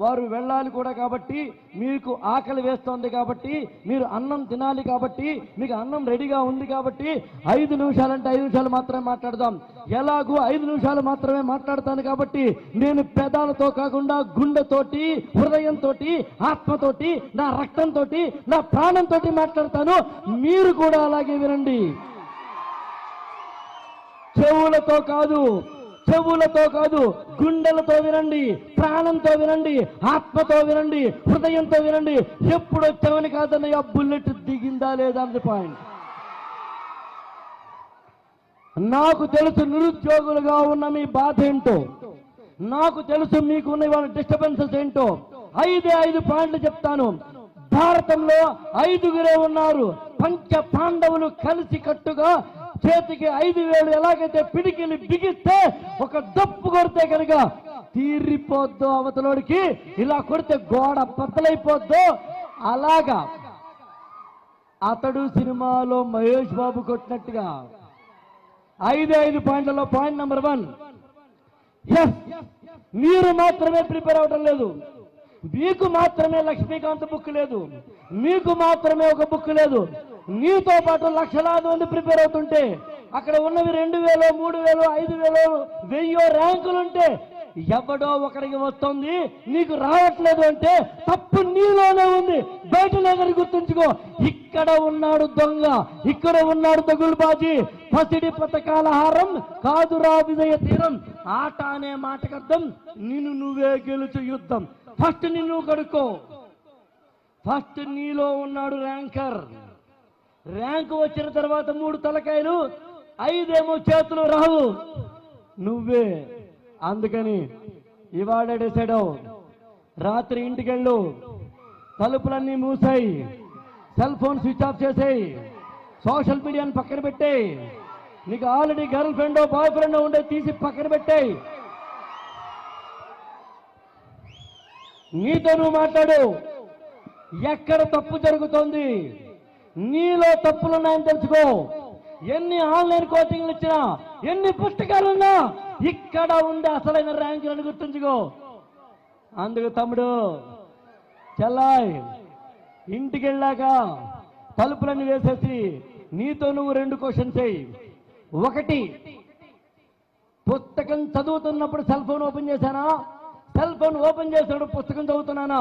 వారు వెళ్ళాలి కూడా కాబట్టి, మీకు ఆకలి వేస్తోంది కాబట్టి, మీరు అన్నం తినాలి కాబట్టి, మీకు అన్నం రెడీగా ఉంది కాబట్టి 5 నిమిషాలంటే 5 నిమిషాలు మాత్రమే మాట్లాడదాం. ఎలాగూ 5 నిమిషాలు మాత్రమే మాట్లాడతాను కాబట్టి నేను పెదాలతో కాకుండా గుండెతోటి, హృదయంతో, ఆత్మతోటి, నా రక్తంతో, నా ప్రాణంతో మాట్లాడతాను. మీరు కూడా అలాగే వినండి. చెవులతో కాదు, గుండెలతో వినండి, ప్రాణంతో వినండి, ఆత్మతో వినండి, హృదయంతో వినండి. ఎప్పుడు వచ్చామని కాదన్నయ్య, బుల్లెట్ దిగిందా లేదా అన్నది పాయింట్. నాకు తెలుసు నిరుద్యోగులుగా ఉన్న మీ బాధ ఏంటో, నాకు తెలుసు మీకున్న ఇవాళ డిస్టర్బెన్సెస్ ఏంటో. 5 పాయింట్లు చెప్తాను. భారతంలో 5గురే ఉన్నారు. పంచ పాండవులు కలిసి కట్టుగా చేతికి 5 వేలు ఎలాగైతే పిడికిలి బిగిస్తే ఒక దప్పు కొడితే కనుక తీరిపోద్దో అవతలోడికి, ఇలా కొడితే గోడ బద్దలైపోద్దో, అలాగా అతడు సినిమాలో మహేష్ బాబు కొట్టినట్టుగా 5 పాయింట్లలో పాయింట్ నెంబర్ 1, మీరు మాత్రమే ప్రిపేర్ అవడం లేదు. మీకు మాత్రమే లక్ష్మీకాంత్ బుక్ లేదు, మీకు మాత్రమే ఒక బుక్ లేదు. నీతో పాటు లక్షలాది మంది ప్రిపేర్ అవుతుంటే, అక్కడ ఉన్నవి 2000, 3000, 5000, 1000 ర్యాంకులుంటే ఎవడో ఒకరికి వస్తుంది, నీకు రావట్లేదు అంటే తప్పు నీలోనే ఉంది, బయట లేదని గుర్తుంచుకో. ఇక్కడ ఉన్నాడు దొంగ, ఇక్కడ ఉన్నాడు దగులుబాజీ. పసిడి పథకాల హారం కాదురా విజయ తీరం. ఆట అనే మాటకర్థం నిన్ను నువ్వే గెలుచు యుద్ధం. ఫస్ట్ నిన్ను కడుక్కో. ఫస్ట్ నీలో ఉన్నాడు ర్యాంకర్. ర్యాంకు వచ్చిన తర్వాత 3 తలకాయలు, 5 ఏమో చేతులు రావు, నువ్వే. అందుకని ఇవాళ డిసైడ్ అవు. రాత్రి ఇంటికెళ్ళు, తలుపులన్నీ మూసాయి, సెల్ ఫోన్ స్విచ్ ఆఫ్ చేసేయి, సోషల్ మీడియాని పక్కన పెట్టేయి. నీకు ఆల్రెడీ గర్ల్ ఫ్రెండో బాయ్ ఫ్రెండో ఉండే తీసి పక్కన పెట్టేయి. నీతో నువ్వు మాట్లాడు. ఎక్కడ తప్పు జరుగుతోంది, నీలో తప్పులున్నాయని తెలుసుకో. ఎన్ని ఆన్లైన్ కోచింగ్లు ఇచ్చినా, ఎన్ని పుస్తకాలున్నా ఇక్కడ ఉండే అసలైన ర్యాంకులను గుర్తుంచుకో. అందుకు తమ్ముడు, చెల్లాయ్, ఇంటికి వెళ్ళాక తలుపులన్నీ వేసేసి నీతో నువ్వు 2 క్వశ్చన్స్ వేయి. 1, పుస్తకం చదువుతున్నప్పుడు సెల్ ఫోన్ ఓపెన్ చేశానా, సెల్ ఫోన్ ఓపెన్ చేసినప్పుడు పుస్తకం చదువుతున్నానా,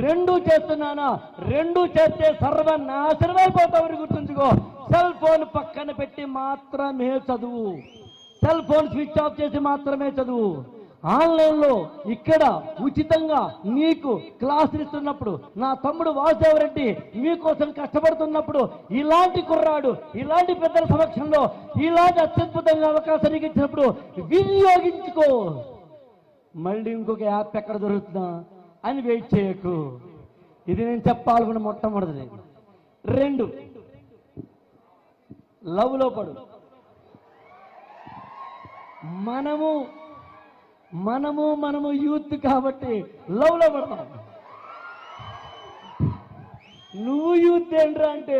2 చేస్తున్నానా? 2 చేస్తే సర్వనాశనం అయిపోతావని గుర్తుంచుకో. సెల్ ఫోన్ పక్కన పెట్టి మాత్రమే చదువు, సెల్ ఫోన్ స్విచ్ ఆఫ్ చేసి మాత్రమే చదువు. ఆన్లైన్లో ఇక్కడ ఉచితంగా నీకు క్లాసులు ఇస్తున్నప్పుడు, నా తమ్ముడు వాసుదేవరెడ్డి మీకోసం కష్టపడుతున్నప్పుడు, ఇలాంటి కుర్రాడు ఇలాంటి పెద్దల సమక్షంలో ఇలాంటి అత్యద్భుతంగా అవకాశానికి ఇచ్చినప్పుడు వినియోగించుకో. మళ్ళీ ఇంకొక యాప్ ఎక్కడ దొరుకుతుందా అని వెయిట్ చేయకు. ఇది నేను చెప్పాలనుకున్న మొట్టమొదటిది. 2, లవ్లో పడు. మనము యూత్ కాబట్టి లవ్లో పడతాం. నువ్వు యూత్ ఏంట్రా అంటే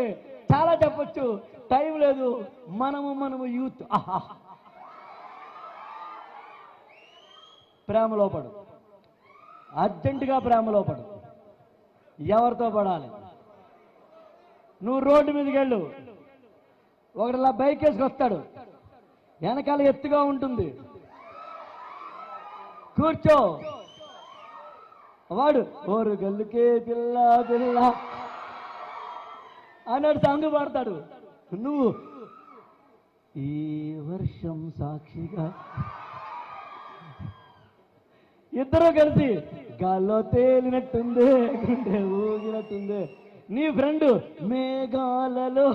చాలా చెప్పొచ్చు, టైం లేదు. మనము యూత్. ప్రేమలో పడు, అర్జెంటుగా ప్రేమలో పడు. ఎవరితో పడాలి? నువ్వు రోడ్డు మీదకి వెళ్ళు, ఒకటిలా బైక్ వేసుకొస్తాడు, వెనకాల ఎత్తుగా ఉంటుంది, కూర్చో. వాడు ఓరు గల్లుకే పిల్ల పిల్ల అన్నాడు, సాంగ్ పాడతాడు. నువ్వు ఈ వర్షం సాక్షిగా, ఇద్దరు కలిసి గాల్లో తేలినట్టుంది, గుండె ఊగినట్టుంది. నీ ఫ్రెండ్ మేఘాలలో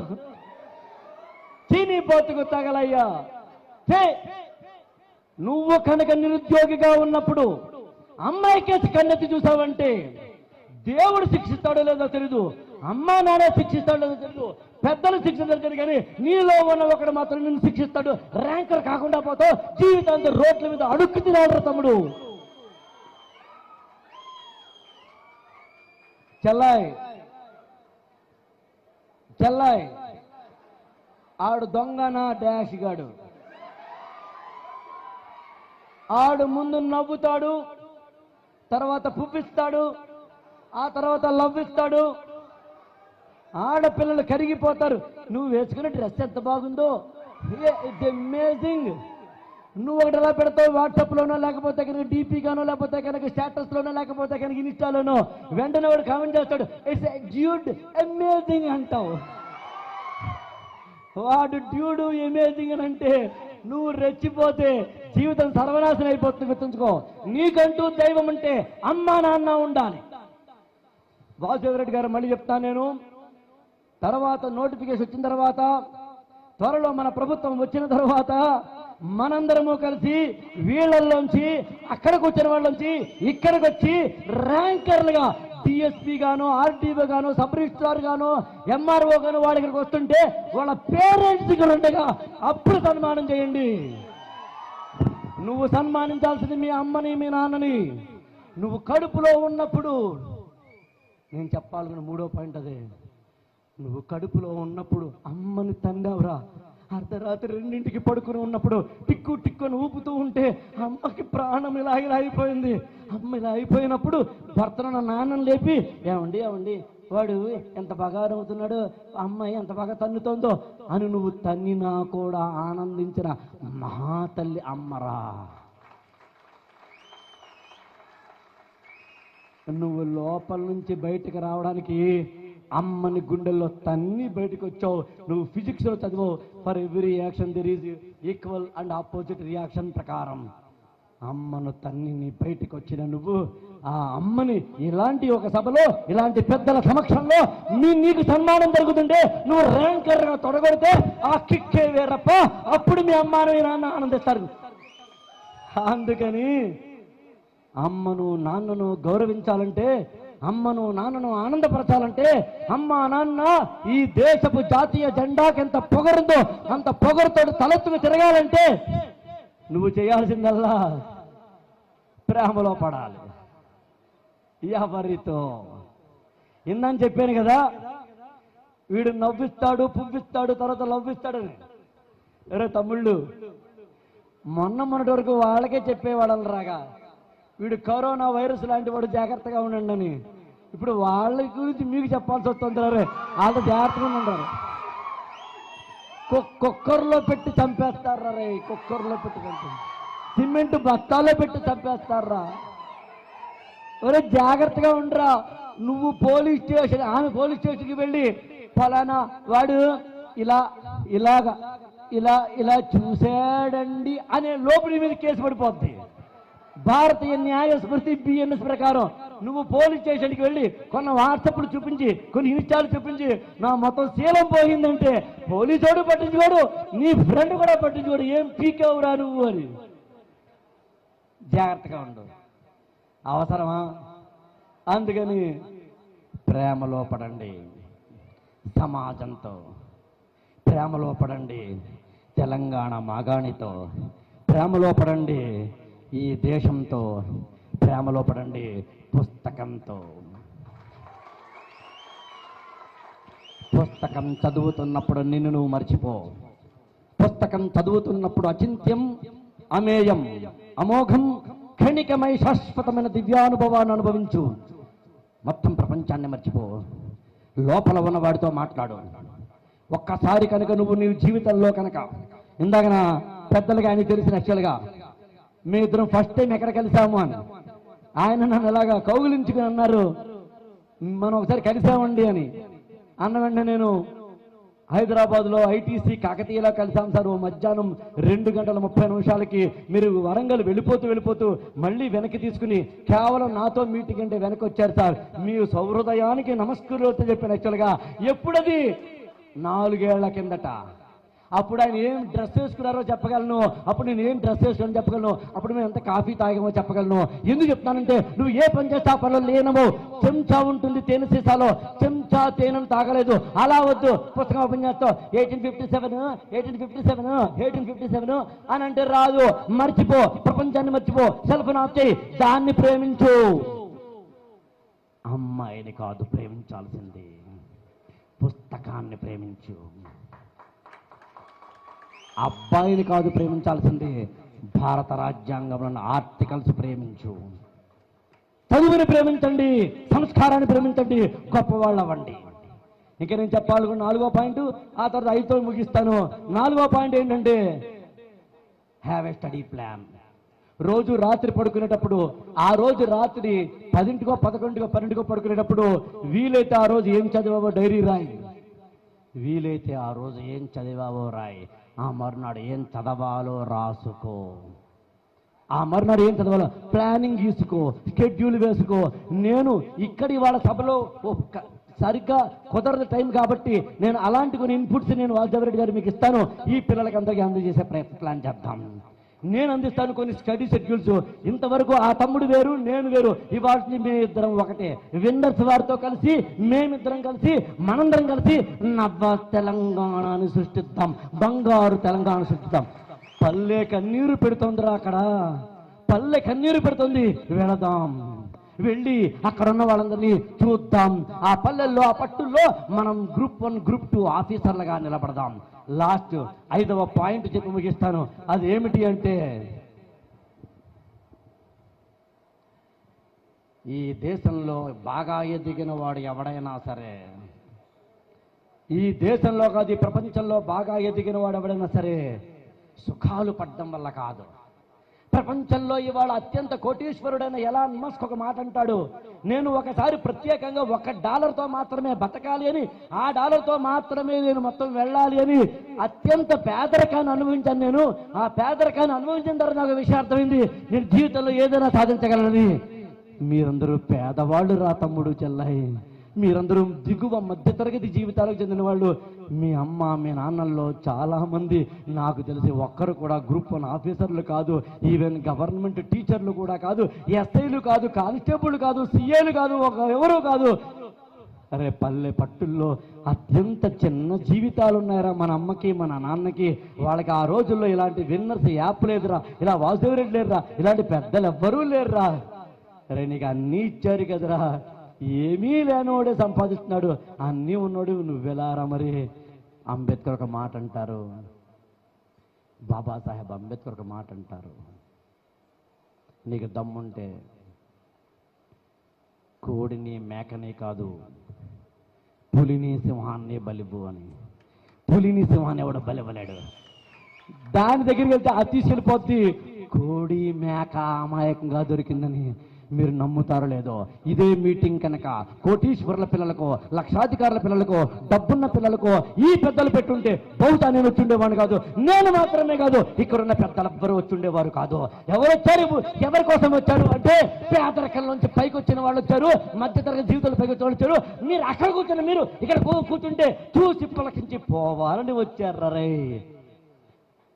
చీనీ పోతుకు తగలయ్యా. నువ్వు కనుక నిరుద్యోగిగా ఉన్నప్పుడు అమ్మాయికేసి కన్నెత్తి చూసావంటే దేవుడు శిక్షిస్తాడో లేదో తెలీదు, అమ్మా నాన్న శిక్షిస్తాడో లేదో తెలీదు, పెద్దలు శిక్షిస్తాడు, కానీ నీలో ఉన్న ఒకడు మాత్రం నిన్ను శిక్షిస్తాడు. ర్యాంకర్ కాకుండా పోతావు, జీవితాంతం రోడ్ల మీద అడుక్కు తినాడు తమ్ముడు. చెల్లాయ్ ఆడు దొంగనా డాష్ గాడు. ఆడు ముందు నవ్వుతాడు, తర్వాత పువ్విస్తాడు, ఆ తర్వాత లవ్ ఇస్తాడు. ఆడపిల్లలు కరిగిపోతారు. నువ్వు వేసుకునే డ్రెస్ ఎంత బాగుందో, ఇట్స్ అమేజింగ్. నువ్వు ఒకటి ఎలా పెడతావు, వాట్సాప్లోనో లేకపోతే కనుక డీపీగానో లేకపోతే కనుక స్టేటస్లోనో లేకపోతే కనుక ఇన్స్టాలోనో, వెంటనే వాడు కామెంట్ చేస్తాడు, ఇట్స్ డ్యూడ్ అమేజింగ్ అంటావు. వాడు డ్యూడు అమేజింగ్ అని అంటే నువ్వు రెచ్చిపోతే జీవితం సర్వనాశనం అయిపోతుంది. గుర్తుంచుకో, నీకంటూ దైవం అంటే అమ్మా నాన్న ఉండాలి. వాసుదేవరెడ్డి గారు మళ్ళీ చెప్తాను నేను, తర్వాత నోటిఫికేషన్ వచ్చిన తర్వాత, త్వరలో మన ప్రభుత్వం వచ్చిన తర్వాత మనందరము కలిసి వీళ్ళల్లోంచి అక్కడికి వచ్చిన వాళ్ళంచి ఇక్కడికి వచ్చి ర్యాంకర్లుగా డిఎస్పీ గాను, ఆర్టీఓ గాను, సబ్ రిజిస్ట్రార్ గాను, ఎంఆర్ఓ గాను వాళ్ళ ఇక్కడికి వస్తుంటే వాళ్ళ పేరెంట్స్ ఇక్కడ ఉండగా అప్పుడు సన్మానం చేయండి. నువ్వు సన్మానించాల్సింది మీ అమ్మని, మీ నాన్నని. నువ్వు కడుపులో ఉన్నప్పుడు, నేను చెప్పాలనుకున్న మూడో పాయింట్ అదే, నువ్వు కడుపులో ఉన్నప్పుడు అమ్మని తండావురా. అర్ధరాత్రి 2ంటికి పడుకుని ఉన్నప్పుడు టిక్కు టిక్కుని ఊపుతూ ఉంటే అమ్మకి ప్రాణం ఇలా అయిపోయింది. అమ్మ ఇలా అయిపోయినప్పుడు భర్తను, నాన్నని లేపి, ఏమండి ఏమండి వాడు ఎంత బాగా అవుతున్నాడు, అమ్మాయి ఎంత బాగా తన్నుతోందో అని నువ్వు తన్నినా కూడా ఆనందించిన మహాతల్లి అమ్మరా. నువ్వు లోపల నుంచి బయటకు రావడానికి అమ్మని గుండెల్లో తన్ని బయటకు వచ్చావు. నువ్వు ఫిజిక్స్లో చదివావు, for every action there is equal and opposite reaction ప్రకారం అమ్మను తన్ని నీ బయటకు వచ్చిన నువ్వు ఆ అమ్మని ఇలాంటి ఒక సభలో, ఇలాంటి పెద్దల సమక్షంలో నీకు సన్మానం జరుగుతుంటే నువ్వు ర్యాంకర్గా తొడగొడితే ఆ కిక్కే వేరప్ప. అప్పుడు మీ అమ్మాను, మీ నాన్న ఆనందిస్తారు. అందుకని అమ్మను నాన్నను గౌరవించాలంటే, అమ్మను నాన్నను ఆనందపరచాలంటే, అమ్మ నాన్న ఈ దేశపు జాతీయ జెండాకి ఎంత పొగరుందో అంత పొగరుతో తలెత్తుకు తిరగాలంటే నువ్వు చేయాల్సిందల్లా ప్రేమలో పడాలి. ఎవరితో ఇందని చెప్పాను కదా, వీడు నవ్విస్తాడు, పువ్విస్తాడు, తర్వాత లవ్విస్తాడని. అరే తమ్ముళ్ళు, మొన్నటి వరకు వాళ్ళకే చెప్పేవాళ్ళని రాగా, వీడు కరోనా వైరస్ లాంటి వాడు, జాగ్రత్తగా ఉండండి అని. ఇప్పుడు వాళ్ళ గురించి మీకు చెప్పాల్సి వస్తుంది. వాళ్ళు జాగ్రత్తగా ఉంటారు. కుక్కర్లో పెట్టి చంపేస్తారా రే, కుక్కర్లో పెట్టి చంపేస్తారు, సిమెంట్ బస్తాలో పెట్టి చంపేస్తారా. ఒరే జాగ్రత్తగా ఉండరా. నువ్వు పోలీస్ స్టేషన్, ఆమె పోలీస్ స్టేషన్కి వెళ్ళి ఫలానా వాడు ఇలా ఇలాగా ఇలా ఇలా చూశాడండి అనే లోపలి మీద కేసు పడిపోద్ది. భారతీయ న్యాయ స్మృతి బిఎన్ఎస్ ప్రకారం నువ్వు పోలీస్ స్టేషన్కి వెళ్ళి కొన్ని వాట్సాప్లు చూపించి, కొన్ని ఇన్స్టాలు చూపించి నా మొత్తం శీలం పోయిందంటే పోలీసోడు పట్టించుకోడు, నీ ఫ్రెండ్ కూడా పట్టించుకోడు. ఏం పీకేవురా నువ్వు అని. జాగ్రత్తగా ఉండు. అవసరమా? అందుకని ప్రేమలో పడండి, సమాజంతో ప్రేమలో పడండి, తెలంగాణ మాగాణితో ప్రేమలో పడండి, ఈ దేశంతో ప్రేమలో పడండి, పుస్తకంతో. పుస్తకం చదువుతున్నప్పుడు నిన్ను నువ్వు మర్చిపో. పుస్తకం చదువుతున్నప్పుడు అచింత్యం, అమేయం, అమోఘం, క్షణికమై శాశ్వతమైన దివ్యానుభవాన్ని అనుభవించు. మొత్తం ప్రపంచాన్ని మర్చిపో. లోపల ఉన్నవాడితో మాట్లాడు. ఒక్కసారి కనుక నువ్వు నీ జీవితంలో కనుక, ఇందాక నా పెద్దలుగా ఆయన తెలిసిన యాక్చువల్గా మీ ఇద్దరం ఫస్ట్ టైం ఎక్కడ కలిసాము అని ఆయన నన్ను ఎలాగా కౌగిలించుకుని అన్నారు, మనం ఒకసారి కలిసామండి అని అన్న వెంటనే నేను హైదరాబాద్లో ఐటీసీ కాకతీయలో కలిసాం సార్. ఓ మధ్యాహ్నం 2:30 మీరు వరంగల్ వెళ్ళిపోతూ మళ్ళీ వెనక్కి తీసుకుని కేవలం నాతో మీటింగ్ అంటే వెనక్కి వచ్చారు సార్. మీ సౌహృదయానికి నమస్కృతి చెప్పాను. యాక్చువల్గా ఎప్పుడది 4 ఏళ్ల కిందట. అప్పుడు ఆయన ఏం డ్రెస్ వేసుకున్నారో చెప్పగలను, అప్పుడు నేను ఏం డ్రెస్ వేసుకుని చెప్పగలను, అప్పుడు మేము ఎంత కాఫీ తాగామో చెప్పగలను. ఎందుకు చెప్తానంటే నువ్వు ఏ పని చేస్తే ఆ పనిలో లేనమో. చెంచా ఉంటుంది తేనె సీసాలో, చెంచా తేనెను తాగలేదు. అలా వద్దు. పుస్తకం ఓపెన్ చేస్తావు 1857 అని అంటే రాదు. మర్చిపో, ప్రపంచాన్ని మర్చిపో, సెల్ ఫోన్ ఆఫ్ చేయి, దాన్ని ప్రేమించు. అమ్మాయిని కాదు ప్రేమించాల్సింది, పుస్తకాన్ని ప్రేమించు. అబ్బాయిని కాదు ప్రేమించాల్సింది, భారత రాజ్యాంగంలో ఆర్టికల్స్ ప్రేమించు. చదువుని ప్రేమించండి, సంస్కారాన్ని ప్రేమించండి, గొప్పవాళ్ళు అవ్వండి. ఇంకా నేను చెప్పాలనుకున్న 4వ పాయింట్, ఆ తర్వాత 5తో ముగిస్తాను. 4వ పాయింట్ ఏంటంటే హ్యావ్ ఏ స్టడీ ప్లాన్. రోజు రాత్రి పడుకునేటప్పుడు, ఆ రోజు రాత్రి 10కో 11కో 12కో పడుకునేటప్పుడు వీలైతే ఆ రోజు ఏం చదివావో డైరీ రాయి. వీలైతే ఆ రోజు ఏం చదివావో రాయి. ఆ మరునాడు ఏం చదవాలో రాసుకో. ఆ మరునాడు ఏం చదవాలో ప్లానింగ్ గీసుకో, షెడ్యూల్ వేసుకో. నేను ఇక్కడి వాళ్ళ సభలో సరిగ్గా కుదరదు టైం కాబట్టి నేను అలాంటి కొన్ని ఇన్పుట్స్ నేను వాసుదేవరెడ్డి గారు మీకు ఇస్తాను. ఈ పిల్లలకి అందరికీ అందజేసే ప్లాన్ చేద్దాం. నేను అందిస్తాను కొన్ని స్టడీ షెడ్యూల్స్. ఇంతవరకు ఆ తమ్ముడు వేరు, నేను వేరు. ఇవాళ మేమిద్దరం ఒకటే. విన్నర్స్ వారితో కలిసి మేమిద్దరం కలిసి మనందరం కలిసి నవ్వ తెలంగాణని సృష్టిద్దాం, బంగారు తెలంగాణ సృష్టిద్దాం. పల్లె కన్నీరు పెడుతుందిరా, అక్కడ పల్లె కన్నీరు పెడుతుంది. వెళదాం, వెళ్ళి అక్కడ ఉన్న వాళ్ళందరినీ చూద్దాం. ఆ పల్లెల్లో, ఆ పట్టుల్లో మనం గ్రూప్ 1 గ్రూప్ 2 ఆఫీసర్లుగా నిలబడదాం. లాస్ట్ 5వ పాయింట్ చెప్పి ముగిస్తాను. అది ఏమిటి అంటే, ఈ దేశంలో బాగా ఎదిగిన వాడు ఎవడైనా సరే, ఈ దేశంలో కాదు ఈ ప్రపంచంలో బాగా ఎదిగిన వాడు ఎవడైనా సరే సుఖాలు పడ్డం వల్ల కాదు. ప్రపంచంలో ఇవాళ అత్యంత కోటీశ్వరుడైన ఎలాన్ మస్క్ ఒక మాట అంటాడు, నేను ఒకసారి ప్రత్యేకంగా $1తో మాత్రమే బతకాలి అని, ఆ $1తో మాత్రమే నేను మొత్తం వెళ్ళాలి అని అత్యంత పేదరికాన్ని అనుభవించాను. నేను ఆ పేదరికాన్ని అనుభవించిన తర్వాత నాకు విషయం అర్థమైంది, నేను జీవితంలో ఏదైనా సాధించగలనని. మీరందరూ పేదవాళ్ళు రా తమ్ముడు, చెల్లాయి. మీరందరూ దిగువ మధ్యతరగతి జీవితాలకు చెందిన వాళ్ళు. మీ అమ్మ, మీ నాన్నల్లో చాలా మంది నాకు తెలిసి ఒక్కరు కూడా గ్రూప్ 1 ఆఫీసర్లు కాదు, ఈవెన్ గవర్నమెంట్ టీచర్లు కూడా కాదు, ఎస్ఐలు కాదు, కానిస్టేబుల్ కాదు, సీఏలు కాదు, ఎవరు కాదు. అరే పల్లె పట్టుల్లో అత్యంత చిన్న జీవితాలు ఉన్నాయరా మన అమ్మకి, మన నాన్నకి. వాళ్ళకి ఆ రోజుల్లో ఇలాంటి విన్నర్స్ యాప్ లేదురా, ఇలా వాసుదేవరెడ్డి లేరురా, ఇలాంటి పెద్దలు ఎవ్వరూ లేరురా. అరే నీకు అన్నీ ఇచ్చారు కదరా, ఏమీ లేనోడే సంపాదిస్తున్నాడు, అన్నీ ఉన్నోడు నువ్వెలారా. మరి అంబేద్కర్ ఒక మాట అంటారు, బాబాసాహెబ్ అంబేద్కర్ ఒక మాట అంటారు, నీకు దమ్ముంటే కోడిని మేకని కాదు పులిని సింహాన్ని బలివు అని. పులిని సింహాన్ని ఎవడ బలివ్వలేడు. దాని దగ్గరికి వెళ్తే అది తీసుకెళ్ళిపోద్ది. కోడి మేక అమాయకంగా దొరికిందని మీరు నమ్ముతారో లేదో, ఇదే మీటింగ్ కనుక కోటీశ్వరుల పిల్లలకు, లక్షాధికారుల పిల్లలకు, డబ్బున్న పిల్లలకు ఈ పెద్దలు పెట్టుంటే బహుశా నేను వచ్చుండేవాడు కాదు. నేను మాత్రమే కాదు, ఇక్కడున్న పెద్దలు ఎవ్వరు వచ్చుండేవారు కాదు. ఎవరు వచ్చారు, ఎవరి కోసం వచ్చారు అంటే పేదరికం నుంచి పైకి వచ్చిన వాళ్ళు వచ్చారు, మధ్యతరగతి జీవితాలు పైకి వచ్చిన వాళ్ళు వచ్చారు. మీరు అక్కడ కూర్చున్న మీరు ఇక్కడ కూర్చుంటే చూసి పులకించి పోవాలని వచ్చారు. రై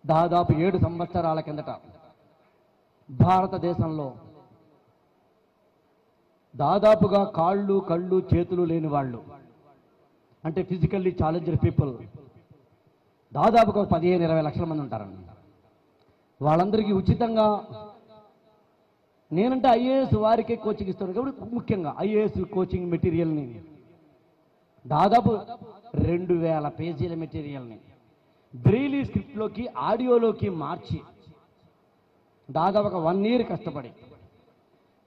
దాదాపు 7 సంవత్సరాల కిందట భారతదేశంలో దాదాపుగా కాళ్ళు, కళ్ళు, చేతులు లేని వాళ్ళు, అంటే ఫిజికల్లీ ఛాలెంజ్డ్ పీపుల్ దాదాపుగా 15-20 లక్షల మంది ఉంటారండి. వాళ్ళందరికీ ఉచితంగా, నేనంటే ఐఏఎస్ వారికే కోచింగ్ ఇస్తాను కాబట్టి ముఖ్యంగా ఐఏఎస్ కోచింగ్ మెటీరియల్ని దాదాపు 2000 పేజీల మెటీరియల్ని బ్రెయిలీ స్క్రిప్ట్లోకి, ఆడియోలోకి మార్చి దాదాపు ఒక 1 year కష్టపడి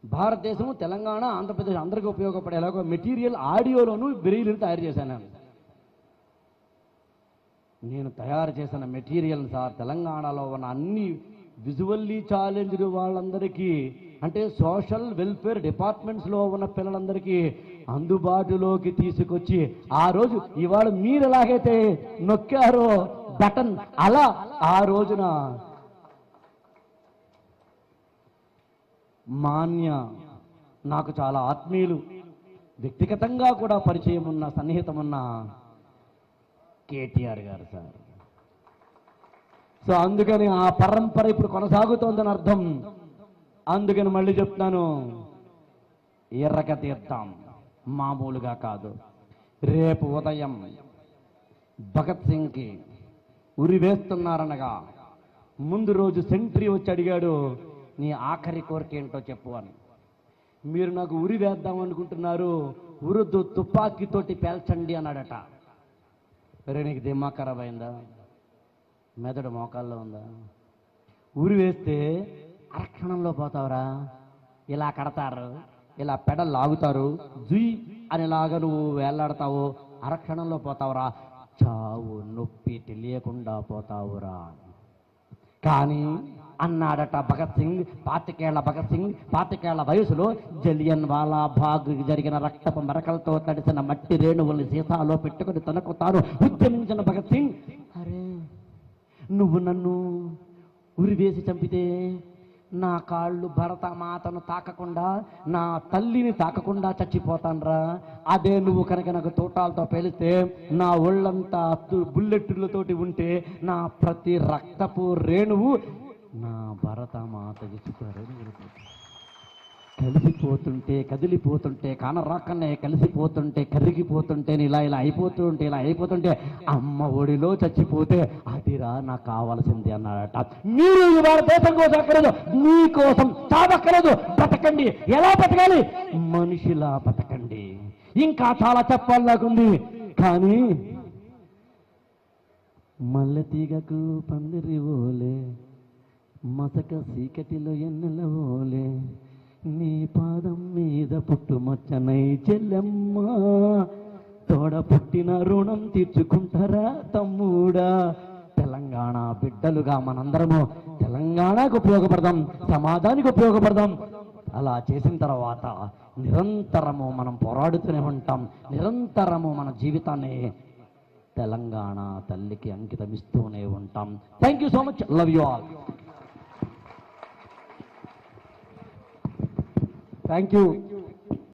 భారతదేశం, తెలంగాణ, ఆంధ్రప్రదేశ్ అందరికీ ఉపయోగపడేలాగా మెటీరియల్ ఆడియోలోను బ్రెయిలీని తయారు చేశాను. నేను తయారు చేసిన మెటీరియల్ సార్ తెలంగాణలో ఉన్న అన్ని విజువల్లీ ఛాలెంజ్డ్ వాళ్ళందరికీ, అంటే సోషల్ వెల్ఫేర్ డిపార్ట్మెంట్స్లో ఉన్న పిల్లలందరికీ అందుబాటులోకి తీసుకొచ్చి, ఆ రోజు ఇవాళ మీరు ఎలాగైతే నొక్కారో బటన్, అలా ఆ రోజున మాన్య నాకు చాలా ఆత్మీయులు, వ్యక్తిగతంగా కూడా పరిచయం ఉన్న, సన్నిహితం ఉన్న కేటీఆర్ గారు సార్. సో అందుకని ఆ పరంపర ఇప్పుడు కొనసాగుతోందని అర్థం. అందుకని మళ్ళీ చెప్తాను, ఎర్రక తీర్థం మామూలుగా కాదు. రేపు ఉదయం భగత్ సింగ్కి ఉరి వేస్తున్నారనగా ముందు రోజు సెంట్రీ వచ్చి అడిగాడు, నీ ఆఖరి కోరిక ఏంటో చెప్పు అని. మీరు నాకు ఉరి వేద్దాం అనుకుంటున్నారు, ఉరుద్దు, తుపాకీతోటి పేల్చండి అన్నాడట. రే నీకు దిమ్మా ఖరాబ్ అయిందా, మెదడు మోకాల్లో ఉందా? ఉరి వేస్తే అరక్షణంలో పోతావురా, ఇలా కడతారు, ఇలా పెడల్ లాగుతారు, జుయ్ అనేలాగా నువ్వు వేలాడతావు, అరక్షణంలో పోతావురా, చావు నొప్పి తెలియకుండా పోతావురా. కానీ అన్నాడట భగత్ సింగ్, 25 భగత్ సింగ్ 25 వయసులో జలియన్ వాలా బాగ్ జరిగిన రక్తపు మరకలతో తడిసిన మట్టి రేణువుల్ని సీసాలో పెట్టుకుని తనకు తాను ఉద్యమించిన భగత్ సింగ్, అరే నువ్వు నన్ను ఉరివేసి చంపితే నా కాళ్ళు భరతమాతను తాకకుండా, నా తల్లిని తాకకుండా చచ్చిపోతాన్రా. అదే నువ్వు కనుక నాకు తోటాలతో పేలిస్తే, నా ఒళ్ళంతా బుల్లెట్టులతోటి ఉంటే, నా ప్రతి రక్తపు రేణువు నా భరతమాతకి కలిసిపోతుంటే, కదిలిపోతుంటే, కానరాకనే కలిసిపోతుంటే, కరిగిపోతుంటే, ఇలా అయిపోతుంటే అమ్మ ఒడిలో చచ్చిపోతే అదిరా నాకు కావాల్సింది అన్నాడట. మీరు ఈ భారతదేశం కోసం అక్కర్లేదు, మీకోసం చావక్కర్లేదు, బతకండి. ఎలా బతకాలి? మనిషిలా బతకండి. ఇంకా చాలా చెప్పాలనుకుంది, కానీ మల్లెతీగకు పందిరి ఓలే, మసక సీకటిలో ఎన్నెల ఓలే, నీ పాదం మీద పుట్టుమచ్చనై చెల్లెమ్మ, తోడ పుట్టిన రుణం తీర్చుకుంటారా తమ్ముడా. తెలంగాణ బిడ్డలుగా మనందరము తెలంగాణకు ఉపయోగపడదాం, సమాజానికి ఉపయోగపడదాం. అలా చేసిన తర్వాత నిరంతరము మనం పోరాడుతూనే ఉంటాం, నిరంతరము మన జీవితాన్ని తెలంగాణ తల్లికి అంకితం ఇస్తూనే ఉంటాం. Thank you so much, love you all. Thank you.